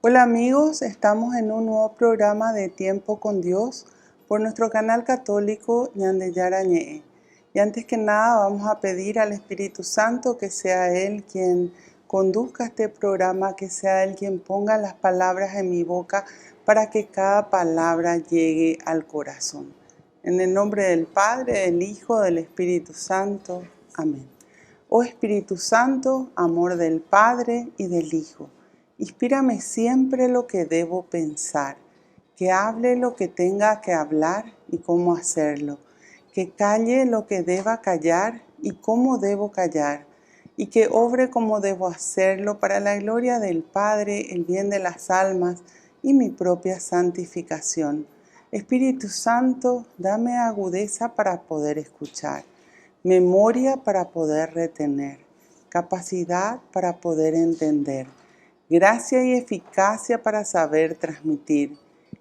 Hola amigos, estamos en un nuevo programa de Tiempo con Dios por nuestro canal católico Ñandeyarañe. Y antes que nada vamos a pedir al Espíritu Santo que sea Él quien conduzca este programa, que sea Él quien ponga las palabras en mi boca para que cada palabra llegue al corazón. En el nombre del Padre, del Hijo, del Espíritu Santo. Amén. Oh Espíritu Santo, amor del Padre y del Hijo, inspírame siempre lo que debo pensar, que hable lo que tenga que hablar y cómo hacerlo, que calle lo que deba callar y cómo debo callar, y que obre como debo hacerlo para la gloria del Padre, el bien de las almas y mi propia santificación. Espíritu Santo, dame agudeza para poder escuchar, memoria para poder retener, capacidad para poder entender, gracia y eficacia para saber transmitir.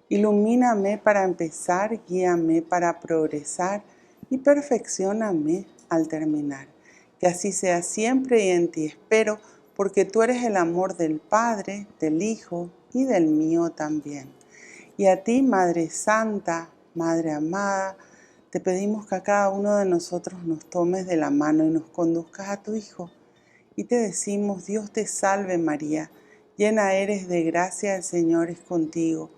Ilumíname para empezar, guíame para progresar y perfeccióname al terminar. Que así sea siempre y en ti espero, porque tú eres el amor del Padre, del Hijo y del mío también. Y a ti, Madre Santa, Madre amada, te pedimos que a cada uno de nosotros nos tomes de la mano y nos conduzcas a tu Hijo. Y te decimos, Dios te salve María, llena eres de gracia, el Señor es contigo.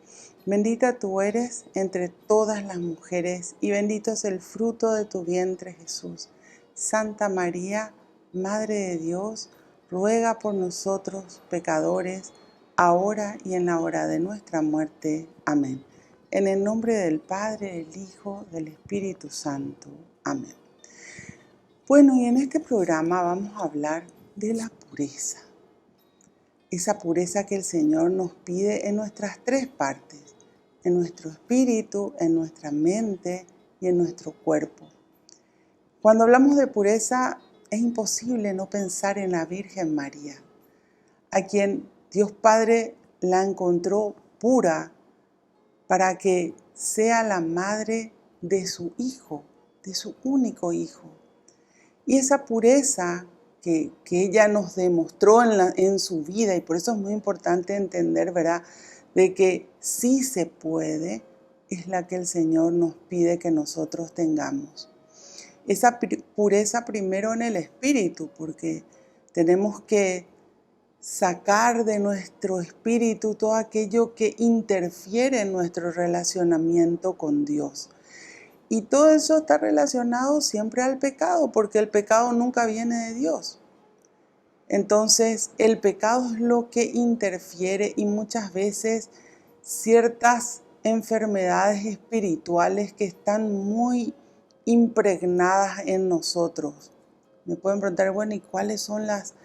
Bendita tú eres entre todas las mujeres y bendito es el fruto de tu vientre Jesús. Santa María, Madre de Dios, ruega por nosotros pecadores, ahora y en la hora de nuestra muerte. Amén. En el nombre del Padre, del Hijo, del Espíritu Santo. Amén. Bueno, y en este programa vamos a hablar de la pureza. Esa pureza que el Señor nos pide en nuestras tres partes, en nuestro espíritu, en nuestra mente y en nuestro cuerpo. Cuando hablamos de pureza, es imposible no pensar en la Virgen María, a quien Dios Padre la encontró pura para que sea la madre de su Hijo, de su único Hijo. Y esa pureza que ella nos demostró en su vida, y por eso es muy importante entender, ¿verdad?, de que sí se puede, es la que el Señor nos pide que nosotros tengamos. Esa pureza primero en el espíritu, porque tenemos que sacar de nuestro espíritu todo aquello que interfiere en nuestro relacionamiento con Dios. Y todo eso está relacionado siempre al pecado, porque el pecado nunca viene de Dios. Entonces, el pecado es lo que interfiere y muchas veces ciertas enfermedades espirituales que están muy impregnadas en nosotros. Me pueden preguntar, bueno, ¿y cuáles son las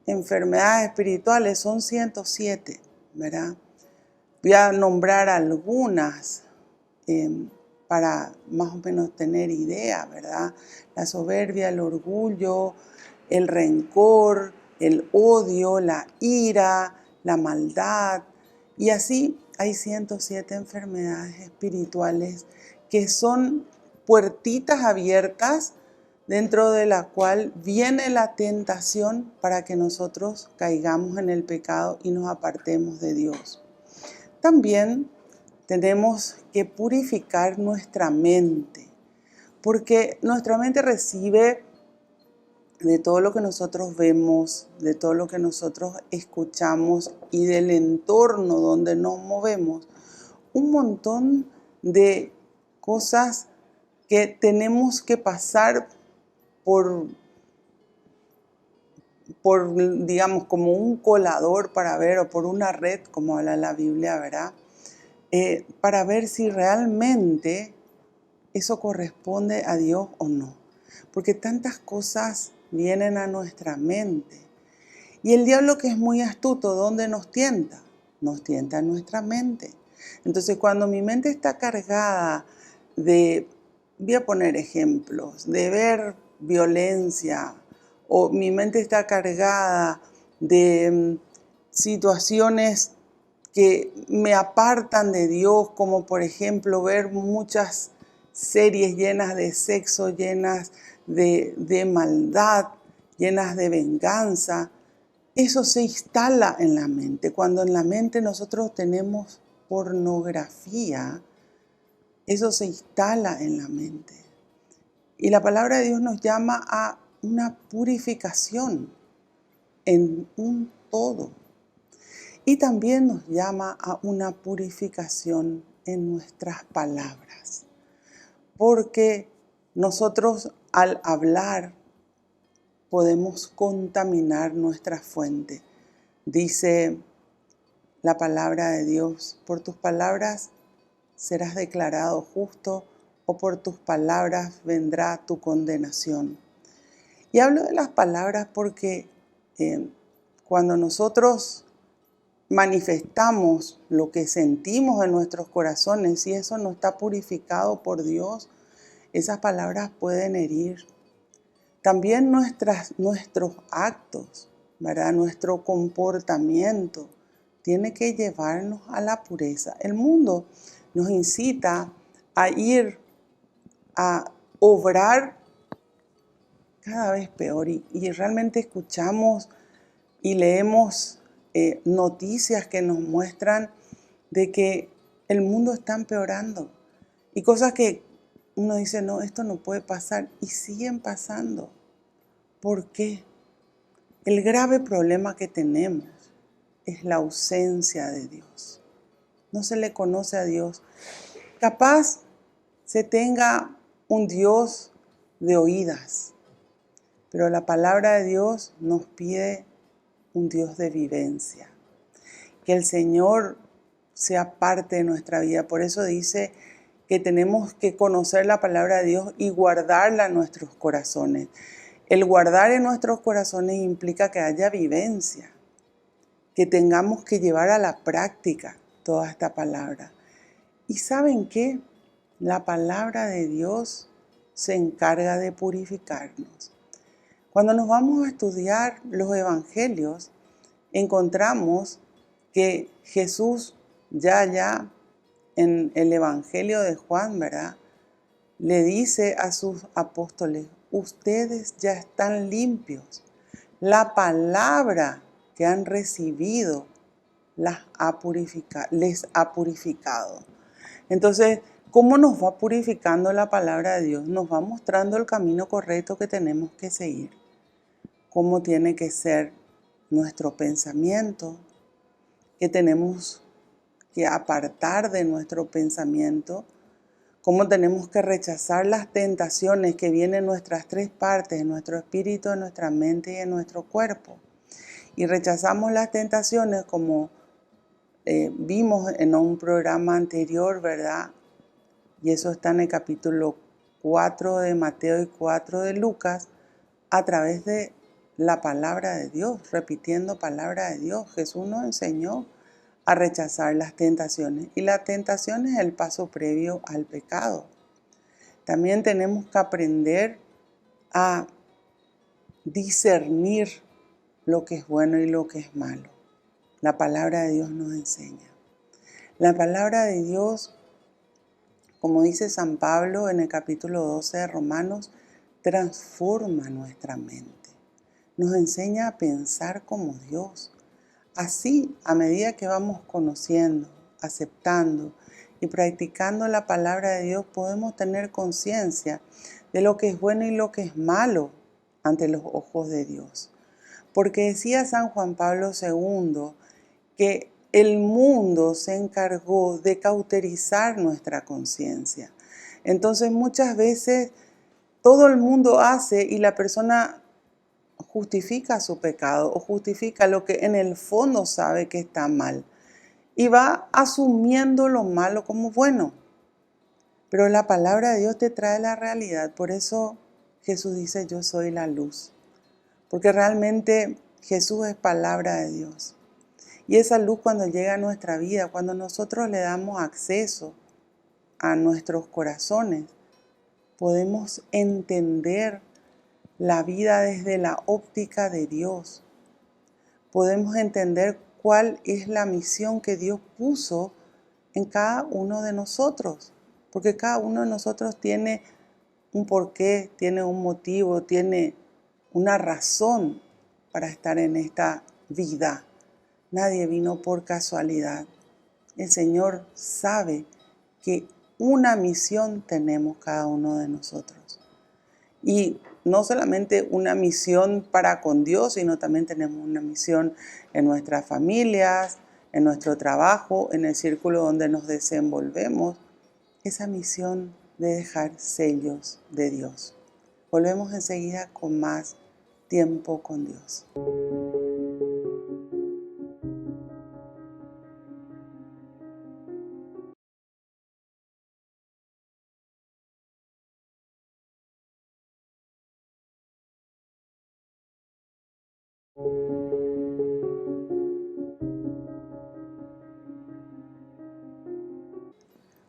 enfermedades espirituales? Son 107, ¿verdad? Voy a nombrar algunas para más o menos tener idea, ¿verdad? La soberbia, el orgullo, el rencor, el odio, la ira, la maldad. Y así hay 107 enfermedades espirituales que son puertitas abiertas dentro de la cual viene la tentación para que nosotros caigamos en el pecado y nos apartemos de Dios. También tenemos que purificar nuestra mente, porque nuestra mente recibe de todo lo que nosotros vemos, de todo lo que nosotros escuchamos y del entorno donde nos movemos, un montón de cosas que tenemos que pasar por digamos, como un colador para ver, o por una red, como habla la Biblia, ¿verdad? Para ver si realmente eso corresponde a Dios o no. Porque tantas cosas vienen a nuestra mente. Y el diablo, que es muy astuto, ¿dónde nos tienta? Nos tienta en nuestra mente. Entonces, cuando mi mente está cargada de, voy a poner ejemplos, de ver violencia, o mi mente está cargada de situaciones que me apartan de Dios, como por ejemplo ver muchas series llenas de sexo, llenas de maldad, llenas de venganza. eso se instala en la mente. Cuando en la mente nosotros tenemos pornografía, eso se instala en la mente. Y la palabra de Dios nos llama a una purificación en un todo. Y también nos llama a una purificación en nuestras palabras. Porque nosotros al hablar podemos contaminar nuestra fuente. Dice la palabra de Dios, por tus palabras serás declarado justo o por tus palabras vendrá tu condenación. Y hablo de las palabras porque cuando nosotros manifestamos lo que sentimos en nuestros corazones, si eso no está purificado por Dios, esas palabras pueden herir. También nuestros actos, ¿verdad? Nuestro comportamiento tiene que llevarnos a la pureza. El mundo nos incita a ir a obrar cada vez peor y realmente escuchamos y leemos noticias que nos muestran de que el mundo está empeorando y cosas que uno dice, no, esto no puede pasar y siguen pasando. ¿Por qué? El grave problema que tenemos es la ausencia de Dios. No se le conoce a Dios. Capaz se tenga un Dios de oídas, pero la palabra de Dios nos pide un Dios de vivencia. Que el Señor sea parte de nuestra vida. Por eso dice que tenemos que conocer la palabra de Dios y guardarla en nuestros corazones. El guardar en nuestros corazones implica que haya vivencia, que tengamos que llevar a la práctica toda esta palabra. ¿Y saben qué? La palabra de Dios se encarga de purificarnos. Cuando nos vamos a estudiar los evangelios, encontramos que Jesús ya en el evangelio de Juan, ¿verdad? Le dice a sus apóstoles, ustedes ya están limpios. La palabra que han recibido les ha purificado. Entonces, ¿cómo nos va purificando la palabra de Dios? Nos va mostrando el camino correcto que tenemos que seguir. Cómo tiene que ser nuestro pensamiento, que tenemos que apartar de nuestro pensamiento, cómo tenemos que rechazar las tentaciones que vienen en nuestras tres partes, en nuestro espíritu, en nuestra mente y en nuestro cuerpo. Y rechazamos las tentaciones como vimos en un programa anterior, ¿verdad? Y eso está en el capítulo 4 de Mateo y 4 de Lucas, a través de la palabra de Dios, repitiendo palabra de Dios. Jesús nos enseñó a rechazar las tentaciones. Y la tentación es el paso previo al pecado. También tenemos que aprender a discernir lo que es bueno y lo que es malo. La palabra de Dios nos enseña. La palabra de Dios, como dice San Pablo en el capítulo 12 de Romanos, transforma nuestra mente. Nos enseña a pensar como Dios. Así, a medida que vamos conociendo, aceptando y practicando la palabra de Dios, podemos tener conciencia de lo que es bueno y lo que es malo ante los ojos de Dios. Porque decía San Juan Pablo II que el mundo se encargó de cauterizar nuestra conciencia. Entonces muchas veces todo el mundo hace y la persona justifica su pecado o justifica lo que en el fondo sabe que está mal y va asumiendo lo malo como bueno. Pero la palabra de Dios te trae la realidad. Por eso Jesús dice, yo soy la luz. Porque realmente Jesús es palabra de Dios. Y esa luz cuando llega a nuestra vida, cuando nosotros le damos acceso a nuestros corazones, podemos entender la vida desde la óptica de Dios. Podemos entender cuál es la misión que Dios puso en cada uno de nosotros. Porque cada uno de nosotros tiene un porqué, tiene un motivo, tiene una razón para estar en esta vida. Nadie vino por casualidad. El Señor sabe que una misión tenemos cada uno de nosotros. Y no solamente una misión para con Dios, sino también tenemos una misión en nuestras familias, en nuestro trabajo, en el círculo donde nos desenvolvemos. Esa misión de dejar sellos de Dios. Volvemos enseguida con más tiempo con Dios.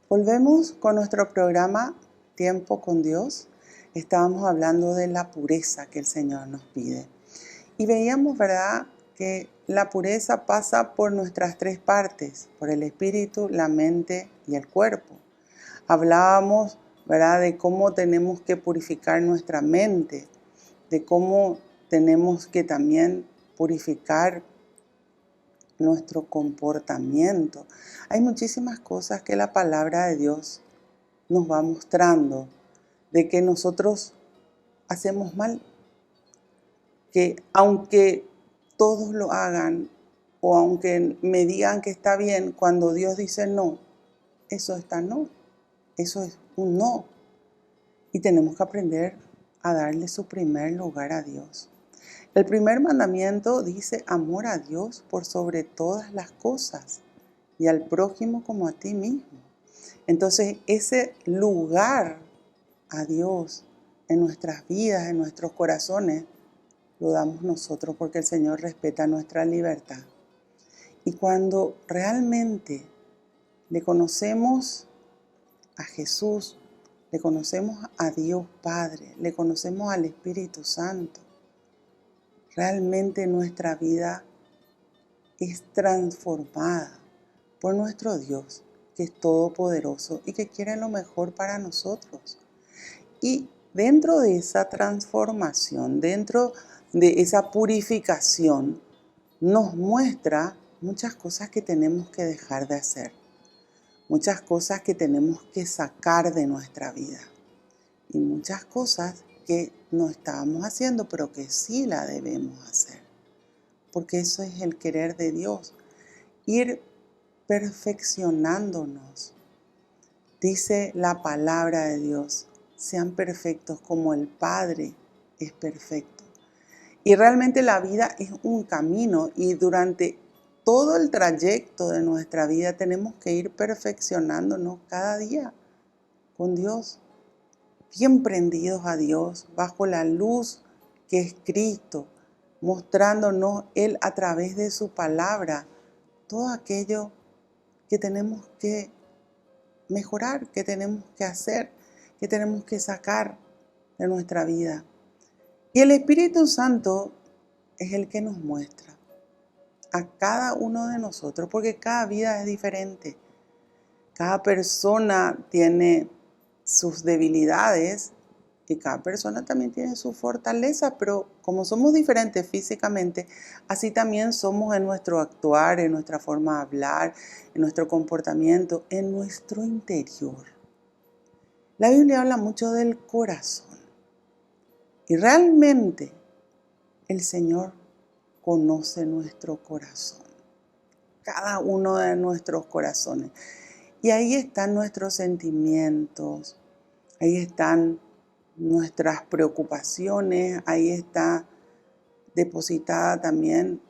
Volvemos con nuestro programa Tiempo con Dios. Estábamos hablando de la pureza que el Señor nos pide. Y veíamos, ¿verdad?, que la pureza pasa por nuestras tres partes, por el espíritu, la mente y el cuerpo. Hablábamos, ¿verdad?, de cómo tenemos que purificar nuestra mente, de cómo tenemos que también purificar nuestro comportamiento. Hay muchísimas cosas que la palabra de Dios nos va mostrando de que nosotros hacemos mal, que aunque todos lo hagan o aunque me digan que está bien, cuando Dios dice no, eso está no, eso es un no. Y tenemos que aprender a darle su primer lugar a Dios. El primer mandamiento dice amor a Dios por sobre todas las cosas y al prójimo como a ti mismo. Entonces ese lugar a Dios en nuestras vidas, en nuestros corazones, lo damos nosotros porque el Señor respeta nuestra libertad. Y cuando realmente le conocemos a Jesús, le conocemos a Dios Padre, le conocemos al Espíritu Santo, realmente nuestra vida es transformada por nuestro Dios, que es todopoderoso y que quiere lo mejor para nosotros. Y dentro de esa transformación, dentro de esa purificación, nos muestra muchas cosas que tenemos que dejar de hacer, muchas cosas que tenemos que sacar de nuestra vida y muchas cosas que no estábamos haciendo, pero que sí la debemos hacer, porque eso es el querer de Dios, ir perfeccionándonos. Dice la palabra de Dios, sean perfectos como el Padre es perfecto. Y realmente la vida es un camino y durante todo el trayecto de nuestra vida tenemos que ir perfeccionándonos cada día con Dios, bien prendidos a Dios, bajo la luz que es Cristo, mostrándonos Él a través de su palabra todo aquello que tenemos que mejorar, que tenemos que hacer, que tenemos que sacar de nuestra vida. Y el Espíritu Santo es el que nos muestra a cada uno de nosotros, porque cada vida es diferente. Cada persona tiene sus debilidades y cada persona también tiene su fortaleza, pero como somos diferentes físicamente, así también somos en nuestro actuar, en nuestra forma de hablar, en nuestro comportamiento, en nuestro interior. La Biblia habla mucho del corazón y realmente el Señor conoce nuestro corazón, cada uno de nuestros corazones. Y ahí están nuestros sentimientos, ahí están nuestras preocupaciones, ahí está depositada también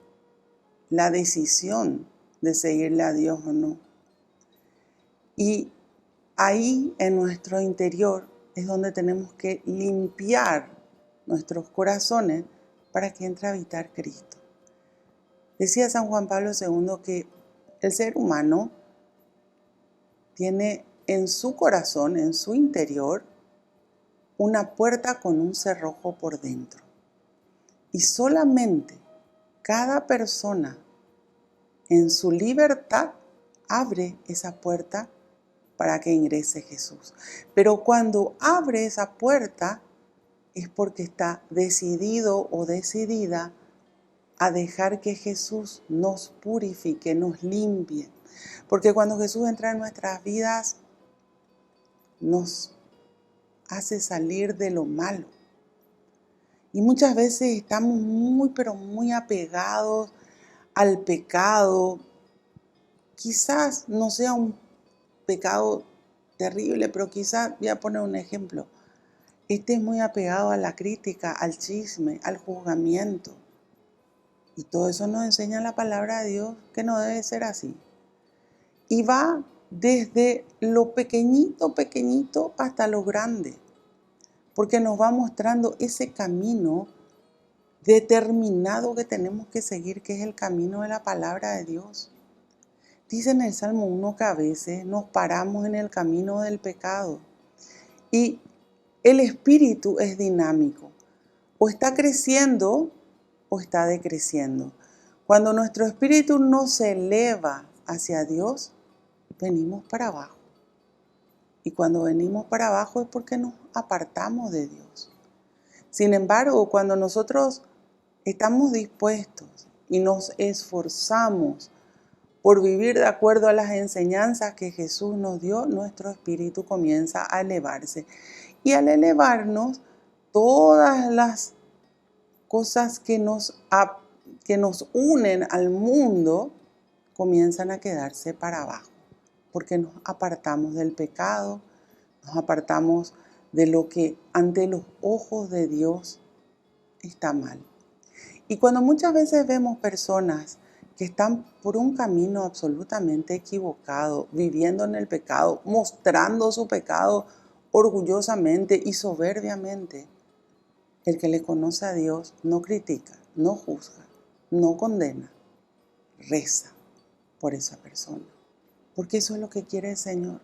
la decisión de seguirle a Dios o no. Y ahí en nuestro interior es donde tenemos que limpiar nuestros corazones para que entre a habitar Cristo. Decía San Juan Pablo II que el ser humano tiene en su corazón, en su interior, una puerta con un cerrojo por dentro. Y solamente cada persona en su libertad abre esa puerta para que ingrese Jesús. Pero cuando abre esa puerta es porque está decidido o decidida a dejar que Jesús nos purifique, nos limpie. Porque cuando Jesús entra en nuestras vidas, nos hace salir de lo malo. Y muchas veces estamos muy, pero muy apegados al pecado. Quizás no sea un pecado terrible, pero quizás, voy a poner un ejemplo, estés muy apegado a la crítica, al chisme, al juzgamiento. Y todo eso nos enseña la palabra de Dios que no debe ser así. Y va desde lo pequeñito, pequeñito hasta lo grande. Porque nos va mostrando ese camino determinado que tenemos que seguir, que es el camino de la palabra de Dios. Dice en el Salmo 1 que a veces nos paramos en el camino del pecado. Y el espíritu es dinámico. O está creciendo o está decreciendo. Cuando nuestro espíritu no se eleva hacia Dios, venimos para abajo. Y cuando venimos para abajo es porque nos apartamos de Dios. Sin embargo, cuando nosotros estamos dispuestos y nos esforzamos por vivir de acuerdo a las enseñanzas que Jesús nos dio, nuestro espíritu comienza a elevarse. Y al elevarnos, todas las cosas que nos unen al mundo comienzan a quedarse para abajo, porque nos apartamos del pecado, nos apartamos de lo que ante los ojos de Dios está mal. Y cuando muchas veces vemos personas que están por un camino absolutamente equivocado, viviendo en el pecado, mostrando su pecado orgullosamente y soberbiamente, el que le conoce a Dios no critica, no juzga, no condena, reza por esa persona. Porque eso es lo que quiere el Señor,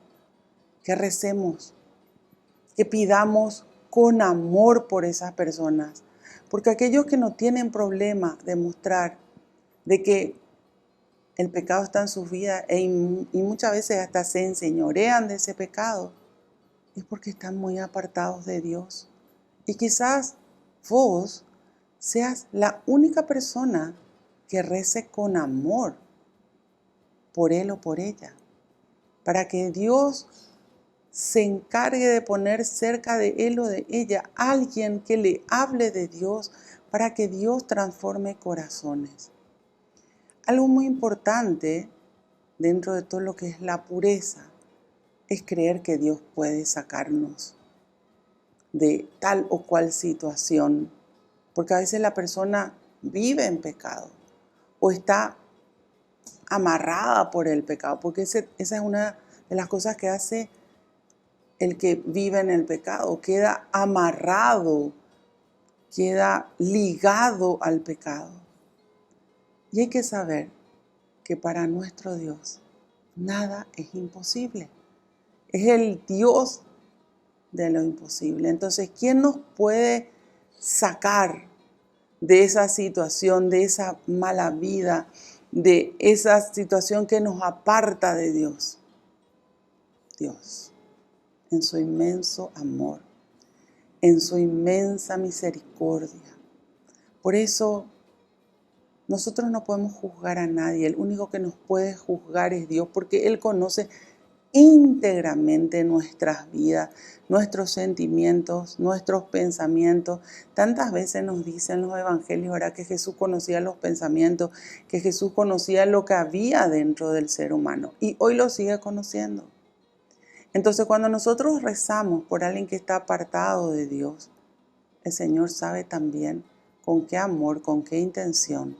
que recemos, que pidamos con amor por esas personas. Porque aquellos que no tienen problema de mostrar de que el pecado está en sus vidas y muchas veces hasta se enseñorean de ese pecado, es porque están muy apartados de Dios. Y quizás vos seas la única persona que rece con amor por él o por ella, para que Dios se encargue de poner cerca de él o de ella alguien que le hable de Dios, para que Dios transforme corazones. Algo muy importante dentro de todo lo que es la pureza es creer que Dios puede sacarnos de tal o cual situación, porque a veces la persona vive en pecado o está amarrada por el pecado, porque esa es una de las cosas que hace el que vive en el pecado, queda amarrado, queda ligado al pecado. Y hay que saber que para nuestro Dios nada es imposible. Es el Dios de lo imposible. Entonces, ¿quién nos puede sacar de esa situación, de esa mala vida, de esa situación que nos aparta de Dios? Dios, en su inmenso amor, en su inmensa misericordia. Por eso, nosotros no podemos juzgar a nadie. El único que nos puede juzgar es Dios, porque Él conoce íntegramente nuestras vidas, nuestros sentimientos, nuestros pensamientos. Tantas veces nos dicen los evangelios, ¿verdad?, que Jesús conocía los pensamientos, que Jesús conocía lo que había dentro del ser humano, y hoy lo sigue conociendo. Entonces, cuando nosotros rezamos por alguien que está apartado de Dios, el Señor sabe también con qué amor, con qué intención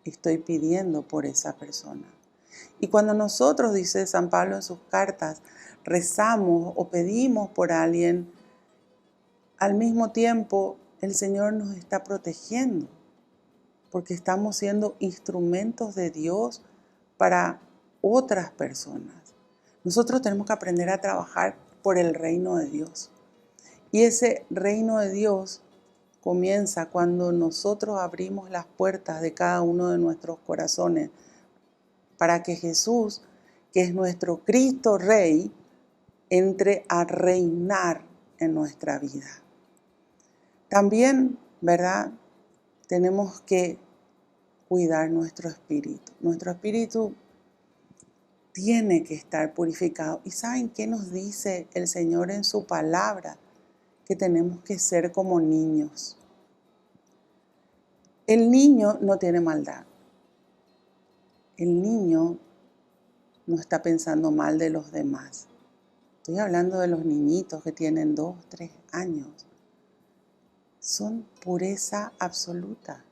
estoy pidiendo por esa persona. Y cuando nosotros, dice San Pablo en sus cartas, rezamos o pedimos por alguien, al mismo tiempo el Señor nos está protegiendo, porque estamos siendo instrumentos de Dios para otras personas. Nosotros tenemos que aprender a trabajar por el reino de Dios. Y ese reino de Dios comienza cuando nosotros abrimos las puertas de cada uno de nuestros corazones para que Jesús, que es nuestro Cristo Rey, entre a reinar en nuestra vida. También, ¿verdad?, tenemos que cuidar nuestro espíritu. Nuestro espíritu tiene que estar purificado. ¿Y saben qué nos dice el Señor en su palabra? Que tenemos que ser como niños. El niño no tiene maldad. El niño no está pensando mal de los demás. Estoy hablando de los niñitos que tienen 2, 3 años. Son pureza absoluta.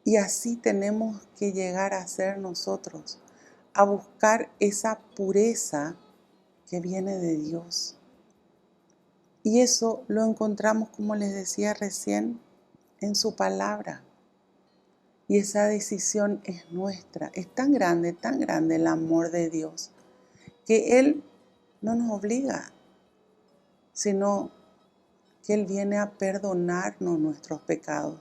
Y así tenemos que llegar a ser nosotros, a buscar esa pureza que viene de Dios. Y eso lo encontramos, como les decía recién, en su palabra. Y esa decisión es nuestra. Es tan grande el amor de Dios, que Él no nos obliga, sino que Él viene a perdonarnos nuestros pecados,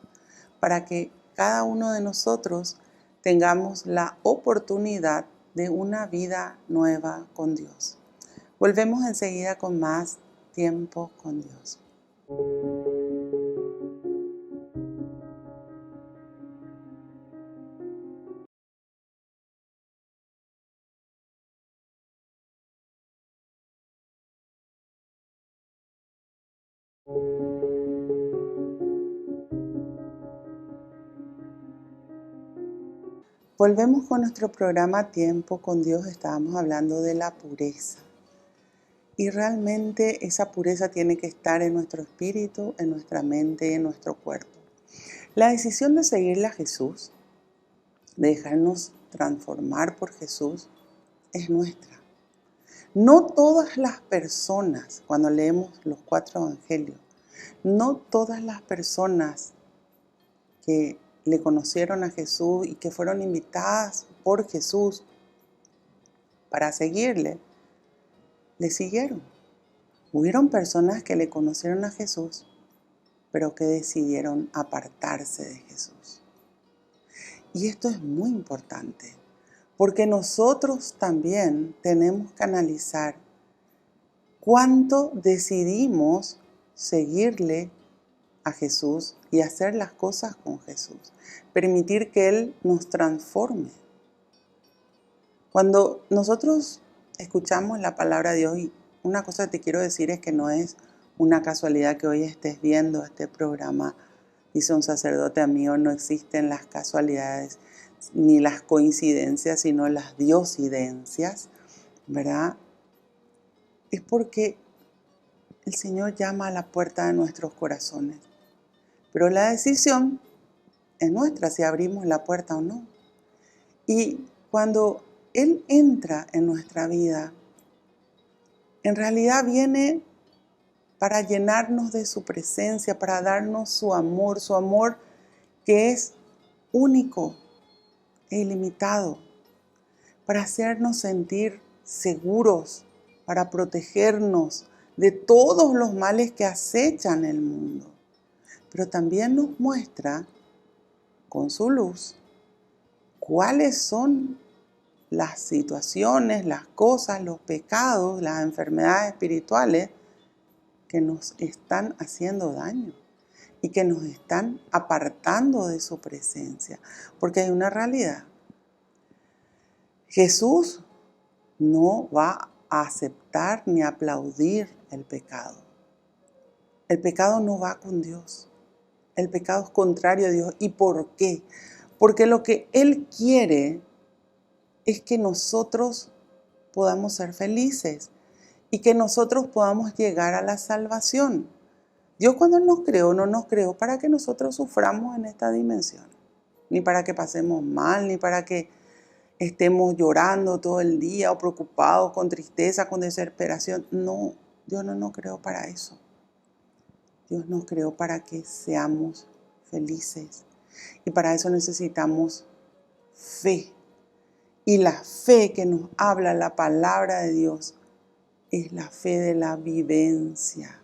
para que cada uno de nosotros tengamos la oportunidad de una vida nueva con Dios. Volvemos enseguida con más tiempo con Dios. Volvemos con nuestro programa Tiempo con Dios. Estábamos hablando de la pureza. Y realmente esa pureza tiene que estar en nuestro espíritu, en nuestra mente, en nuestro cuerpo. La decisión de seguirle a Jesús, de dejarnos transformar por Jesús, es nuestra. No todas las personas, cuando leemos los 4 evangelios, no todas las personas que le conocieron a Jesús y que fueron invitadas por Jesús para seguirle, le siguieron. Hubieron personas que le conocieron a Jesús, pero que decidieron apartarse de Jesús. Y esto es muy importante, porque nosotros también tenemos que analizar cuánto decidimos seguirle a Jesús y hacer las cosas con Jesús. Permitir que Él nos transforme. Cuando nosotros escuchamos la palabra de Dios, y una cosa que te quiero decir es que no es una casualidad que hoy estés viendo este programa, dice un sacerdote amigo, no existen las casualidades ni las coincidencias, sino las diosidencias, ¿verdad? Es porque el Señor llama a la puerta de nuestros corazones. Pero la decisión es nuestra, si abrimos la puerta o no. Y cuando Él entra en nuestra vida, en realidad viene para llenarnos de su presencia, para darnos su amor que es único e ilimitado, para hacernos sentir seguros, para protegernos de todos los males que acechan el mundo. Pero también nos muestra con su luz cuáles son las situaciones, las cosas, los pecados, las enfermedades espirituales que nos están haciendo daño y que nos están apartando de su presencia. Porque hay una realidad. Jesús no va a aceptar ni aplaudir el pecado. El pecado no va con Dios. El pecado es contrario a Dios. ¿Y por qué? Porque lo que Él quiere es que nosotros podamos ser felices y que nosotros podamos llegar a la salvación. Dios, cuando nos creó, no nos creó para que nosotros suframos en esta dimensión, ni para que pasemos mal, ni para que estemos llorando todo el día o preocupados, con tristeza, con desesperación. No, Dios no nos creó para eso. Dios nos creó para que seamos felices. Y para eso necesitamos fe. Y la fe que nos habla la palabra de Dios es la fe de la vivencia,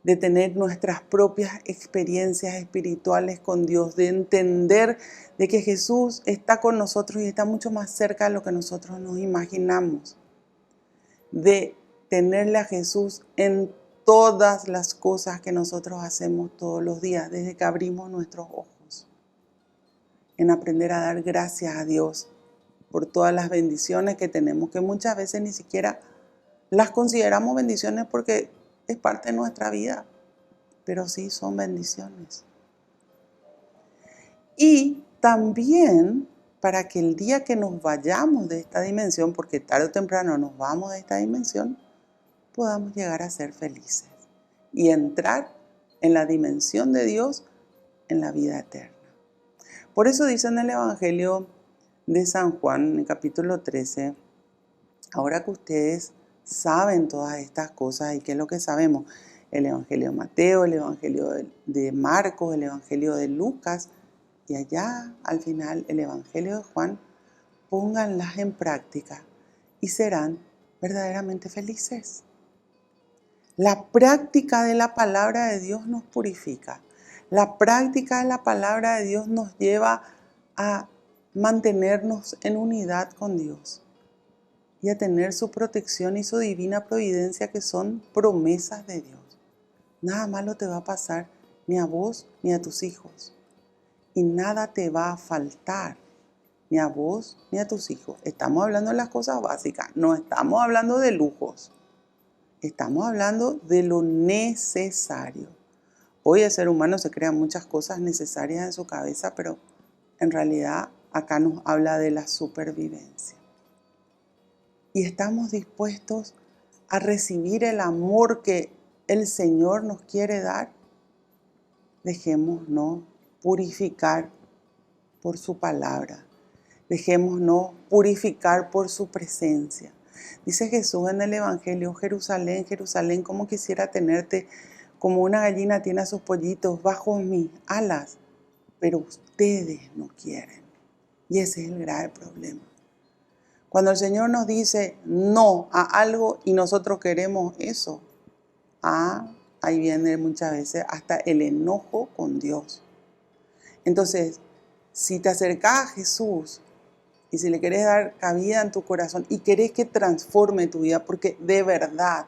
de tener nuestras propias experiencias espirituales con Dios, de entender de que Jesús está con nosotros y está mucho más cerca de lo que nosotros nos imaginamos, de tenerle a Jesús en todas las cosas que nosotros hacemos todos los días, desde que abrimos nuestros ojos. en aprender a dar gracias a Dios por todas las bendiciones que tenemos, que muchas veces ni siquiera las consideramos bendiciones porque es parte de nuestra vida, pero sí son bendiciones. Y también para que el día que nos vayamos de esta dimensión, porque tarde o temprano nos vamos de esta dimensión, podamos llegar a ser felices y entrar en la dimensión de Dios en la vida eterna. Por eso dice en el Evangelio de San Juan, en el capítulo 13, ahora que ustedes saben todas estas cosas, ¿y qué es lo que sabemos? El Evangelio de Mateo, el Evangelio de Marcos, el Evangelio de Lucas, y allá al final el Evangelio de Juan, pónganlas en práctica y serán verdaderamente felices. La práctica de la palabra de Dios nos purifica. La práctica de la palabra de Dios nos lleva a mantenernos en unidad con Dios y a tener su protección y su divina providencia, que son promesas de Dios. Nada malo te va a pasar, ni a vos ni a tus hijos. Y nada te va a faltar, ni a vos ni a tus hijos. Estamos hablando de las cosas básicas, no estamos hablando de lujos. Estamos hablando de lo necesario. Hoy el ser humano se crea muchas cosas necesarias en su cabeza, pero en realidad acá nos habla de la supervivencia. Y estamos dispuestos a recibir el amor que el Señor nos quiere dar. Dejémonos purificar por su palabra. Dejémonos purificar por su presencia. Dice Jesús en el Evangelio: Jerusalén, Jerusalén, cómo quisiera tenerte como una gallina tiene a sus pollitos bajo mis alas, pero ustedes no quieren. Y ese es el grave problema. Cuando el Señor nos dice no a algo y nosotros queremos eso, ahí viene muchas veces hasta el enojo con Dios. Entonces, si te acercas a Jesús y si le querés dar cabida en tu corazón y querés que transforme tu vida, porque de verdad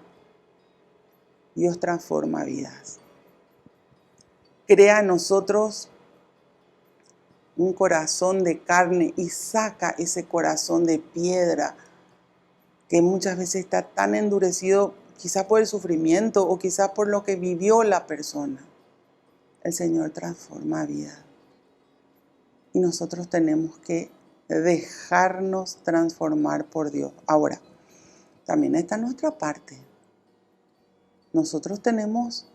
Dios transforma vidas, crea en nosotros un corazón de carne y saca ese corazón de piedra que muchas veces está tan endurecido, quizá por el sufrimiento o quizá por lo que vivió la persona. El Señor transforma vida. Y nosotros tenemos que dejarnos transformar por Dios. Ahora, también está nuestra parte. Nosotros tenemos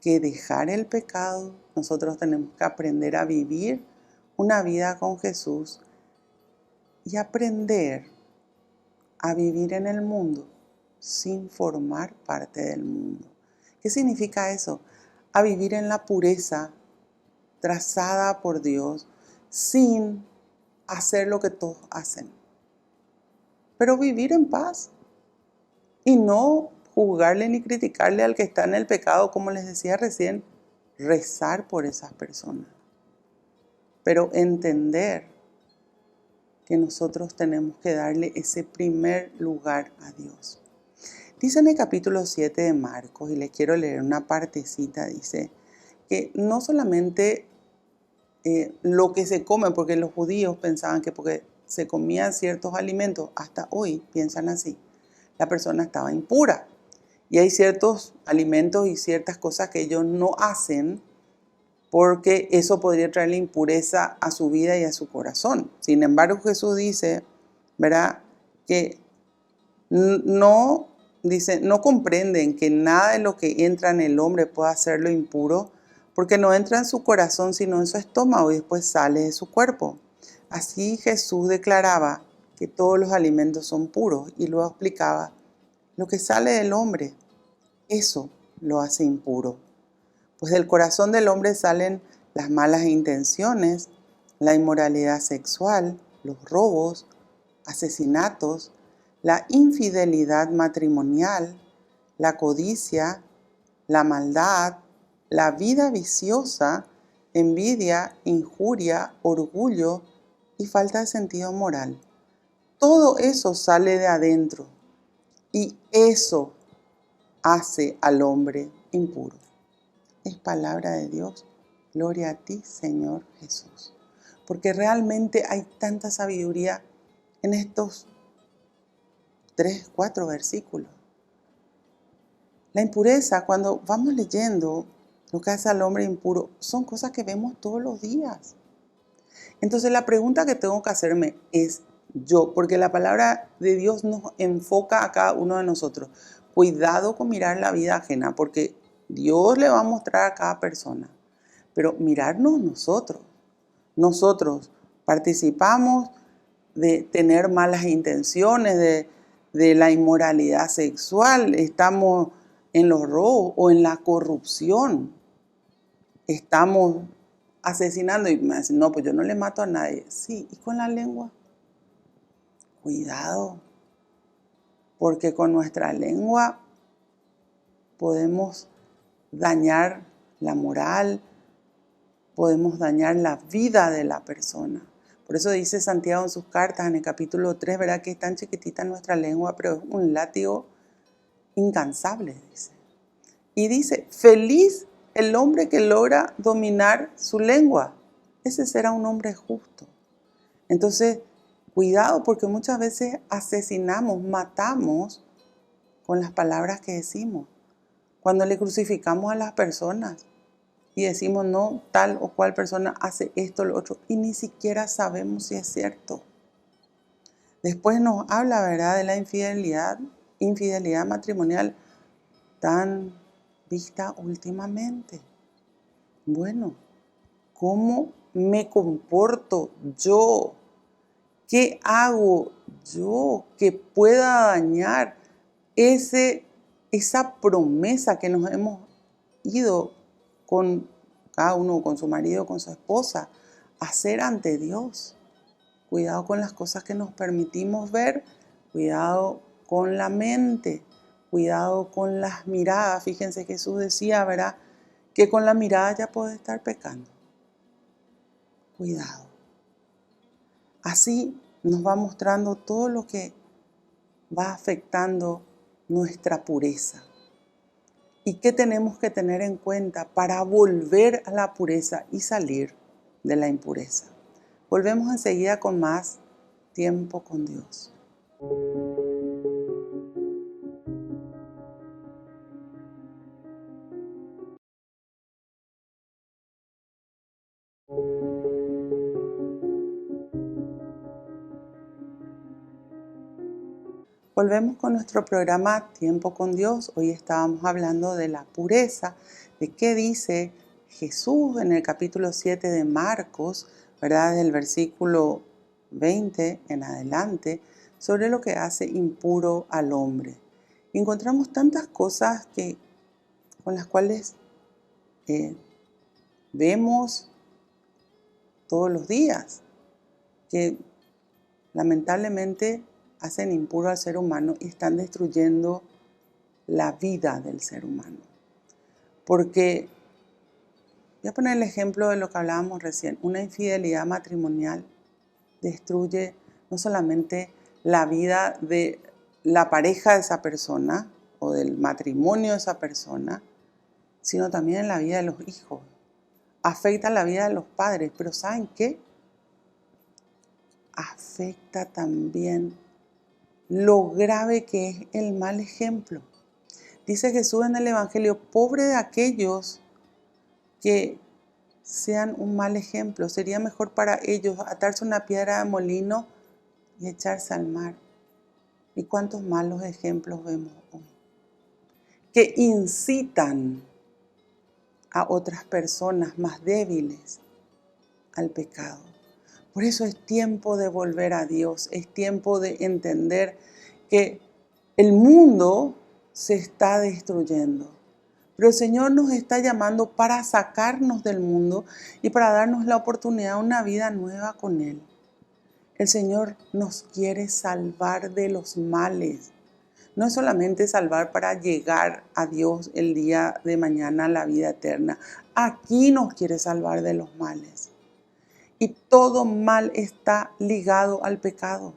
que dejar el pecado, nosotros tenemos que aprender a vivir una vida con Jesús y aprender a vivir en el mundo sin formar parte del mundo. ¿Qué significa eso? A vivir en la pureza trazada por Dios sin hacer lo que todos hacen, pero vivir en paz y no juzgarle ni criticarle al que está en el pecado, como les decía recién, rezar por esas personas, pero entender que nosotros tenemos que darle ese primer lugar a Dios. Dice en el capítulo 7 de Marcos, y les quiero leer una partecita, dice que no solamente lo que se come, porque los judíos pensaban que porque se comían ciertos alimentos, hasta hoy piensan así, la persona estaba impura. Y hay ciertos alimentos y ciertas cosas que ellos no hacen porque eso podría traerle impureza a su vida y a su corazón. Sin embargo, Jesús dice, ¿verdad?, que no comprenden que nada de lo que entra en el hombre pueda hacerlo impuro, porque no entra en su corazón sino en su estómago y después sale de su cuerpo. Así Jesús declaraba que todos los alimentos son puros y luego explicaba: lo que sale del hombre, eso lo hace impuro. Pues del corazón del hombre salen las malas intenciones, la inmoralidad sexual, los robos, asesinatos, la infidelidad matrimonial, la codicia, la maldad, la vida viciosa, envidia, injuria, orgullo y falta de sentido moral. Todo eso sale de adentro y eso hace al hombre impuro. Es palabra de Dios. Gloria a ti, Señor Jesús. porque realmente hay tanta sabiduría en estos 3, 4 versículos. La impureza, cuando vamos leyendo lo que hace al hombre impuro, son cosas que vemos todos los días. Entonces la pregunta que tengo que hacerme es yo, porque la palabra de Dios nos enfoca a cada uno de nosotros. Cuidado con mirar la vida ajena, porque Dios le va a mostrar a cada persona. Pero mirarnos nosotros. Nosotros participamos de tener malas intenciones, de la inmoralidad sexual, estamos en los robos o en la corrupción, estamos asesinando y me dicen, no, pues yo no le mato a nadie. Sí, ¿y con la lengua? Cuidado, porque con nuestra lengua podemos dañar la moral, podemos dañar la vida de la persona. Por eso dice Santiago en sus cartas, en el capítulo 3, ¿verdad? Que es tan chiquitita nuestra lengua, pero es un látigo incansable, dice. Y dice, feliz el hombre que logra dominar su lengua. Ese será un hombre justo. Entonces, cuidado, porque muchas veces asesinamos, matamos con las palabras que decimos. Cuando le crucificamos a las personas y decimos, no, tal o cual persona hace esto o lo otro, y ni siquiera sabemos si es cierto. Después nos habla, ¿verdad?, de la infidelidad matrimonial tan vista últimamente. Bueno, ¿cómo me comporto yo? ¿Qué hago yo que pueda dañar esa promesa que nos hemos ido con cada uno, con su marido, con su esposa, a hacer ante Dios? Cuidado con las cosas que nos permitimos ver, cuidado con la mente, cuidado con las miradas. Fíjense, Jesús decía, ¿verdad?, que con la mirada ya puede estar pecando. Cuidado. Así nos va mostrando todo lo que va afectando nuestra pureza. ¿Y qué tenemos que tener en cuenta para volver a la pureza y salir de la impureza? Volvemos enseguida con más tiempo con Dios. Volvemos con nuestro programa Tiempo con Dios. Hoy estábamos hablando de la pureza, de qué dice Jesús en el capítulo 7 de Marcos, ¿verdad?, del versículo 20 en adelante, sobre lo que hace impuro al hombre. Y encontramos tantas cosas con las cuales vemos todos los días, que lamentablemente hacen impuro al ser humano y están destruyendo la vida del ser humano. Porque, voy a poner el ejemplo de lo que hablábamos recién, una infidelidad matrimonial destruye no solamente la vida de la pareja de esa persona o del matrimonio de esa persona, sino también la vida de los hijos. Afecta la vida de los padres, pero ¿saben qué? Afecta también lo grave que es el mal ejemplo. Dice Jesús en el Evangelio, pobre de aquellos que sean un mal ejemplo. Sería mejor para ellos atarse una piedra de molino y echarse al mar. ¿Y cuántos malos ejemplos vemos hoy? Que incitan a otras personas más débiles al pecado. Por eso es tiempo de volver a Dios, es tiempo de entender que el mundo se está destruyendo. Pero el Señor nos está llamando para sacarnos del mundo y para darnos la oportunidad de una vida nueva con Él. El Señor nos quiere salvar de los males. No es solamente salvar para llegar a Dios el día de mañana a la vida eterna. Aquí nos quiere salvar de los males. Y todo mal está ligado al pecado.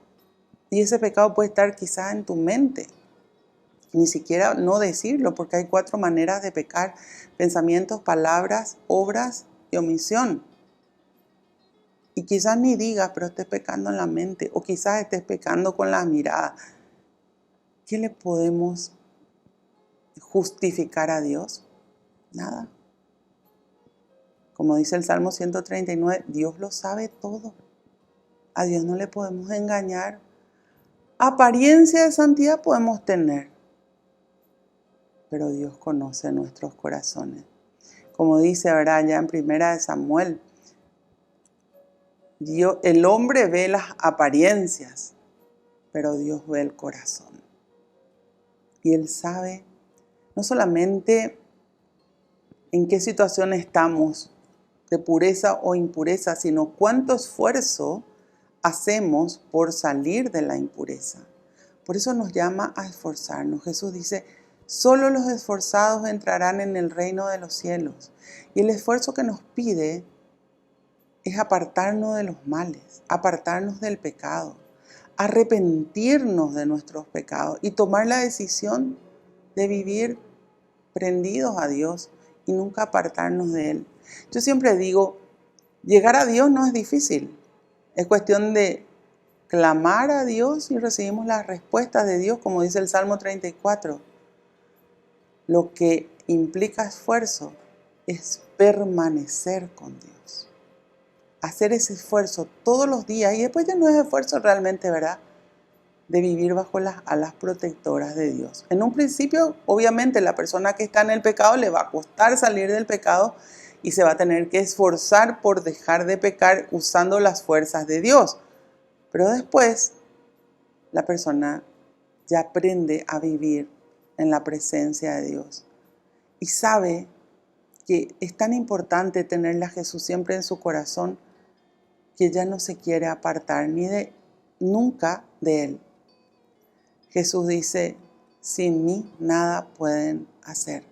Y ese pecado puede estar quizás en tu mente. Ni siquiera no decirlo, porque hay 4 maneras de pecar: pensamientos, palabras, obras y omisión. Y quizás ni digas, pero estés pecando en la mente, o quizás estés pecando con la mirada. ¿Qué le podemos justificar a Dios? Nada. Como dice el Salmo 139, Dios lo sabe todo. A Dios no le podemos engañar. Apariencia de santidad podemos tener, pero Dios conoce nuestros corazones. Como dice, ¿verdad? Ya en 1 Samuel, el hombre ve las apariencias, pero Dios ve el corazón. Y Él sabe no solamente en qué situación estamos, de pureza o impureza, sino cuánto esfuerzo hacemos por salir de la impureza. Por eso nos llama a esforzarnos. Jesús dice, solo los esforzados entrarán en el reino de los cielos. Y el esfuerzo que nos pide es apartarnos de los males, apartarnos del pecado, arrepentirnos de nuestros pecados y tomar la decisión de vivir prendidos a Dios y nunca apartarnos de Él. Yo siempre digo, llegar a Dios no es difícil. Es cuestión de clamar a Dios y recibimos las respuestas de Dios, como dice el Salmo 34. Lo que implica esfuerzo es permanecer con Dios. Hacer ese esfuerzo todos los días, y después ya no es esfuerzo realmente, ¿verdad?, de vivir bajo las alas protectoras de Dios. En un principio, obviamente, la persona que está en el pecado le va a costar salir del pecado y se va a tener que esforzar por dejar de pecar usando las fuerzas de Dios. Pero después, la persona ya aprende a vivir en la presencia de Dios y sabe que es tan importante tenerle a Jesús siempre en su corazón que ya no se quiere apartar nunca de Él. Jesús dice, sin mí nada pueden hacer.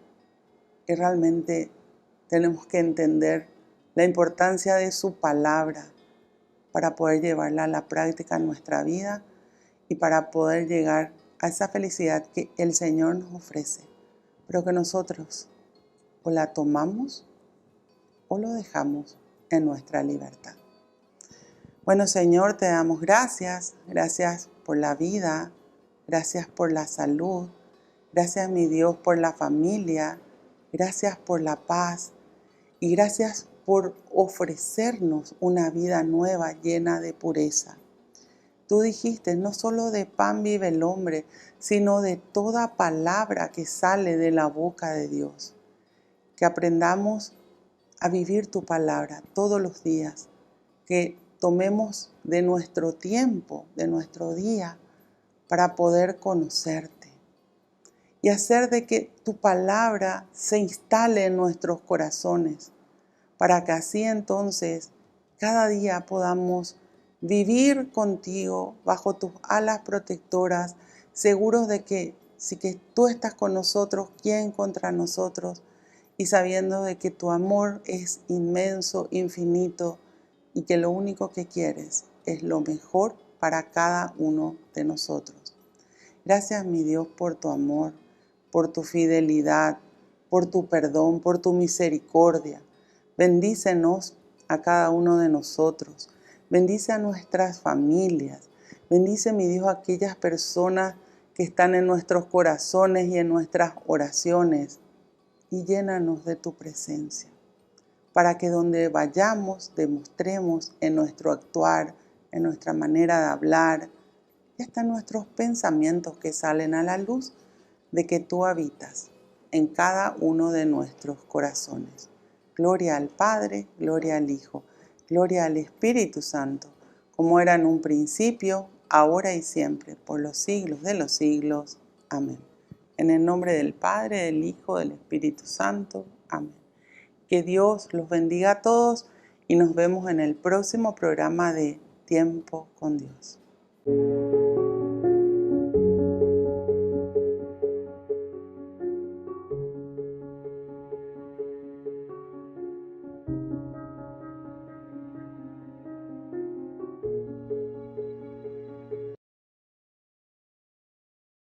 Y realmente tenemos que entender la importancia de su palabra para poder llevarla a la práctica en nuestra vida y para poder llegar a esa felicidad que el Señor nos ofrece, pero que nosotros o la tomamos o lo dejamos en nuestra libertad. Bueno, Señor, te damos gracias. Gracias por la vida. Gracias por la salud. Gracias, mi Dios, por la familia. Gracias por la paz. Y gracias por ofrecernos una vida nueva llena de pureza. Tú dijiste, no solo de pan vive el hombre, sino de toda palabra que sale de la boca de Dios. Que aprendamos a vivir tu palabra todos los días. Que tomemos de nuestro tiempo, de nuestro día, para poder conocerte. Y hacer de que tu palabra se instale en nuestros corazones, para que así entonces cada día podamos vivir contigo bajo tus alas protectoras, seguros de que si que tú estás con nosotros, ¿quién contra nosotros? Y sabiendo de que tu amor es inmenso, infinito, y que lo único que quieres es lo mejor para cada uno de nosotros. Gracias, mi Dios, por tu amor, por tu fidelidad, por tu perdón, por tu misericordia. Bendícenos a cada uno de nosotros. Bendice a nuestras familias. Bendice, mi Dios, a aquellas personas que están en nuestros corazones y en nuestras oraciones. Y llénanos de tu presencia, para que donde vayamos demostremos en nuestro actuar, en nuestra manera de hablar, y hasta en nuestros pensamientos que salen a la luz de que tú habitas en cada uno de nuestros corazones. Gloria al Padre, gloria al Hijo, gloria al Espíritu Santo, como era en un principio, ahora y siempre, por los siglos de los siglos. Amén. En el nombre del Padre, del Hijo, del Espíritu Santo. Amén. Que Dios los bendiga a todos y nos vemos en el próximo programa de Tiempo con Dios.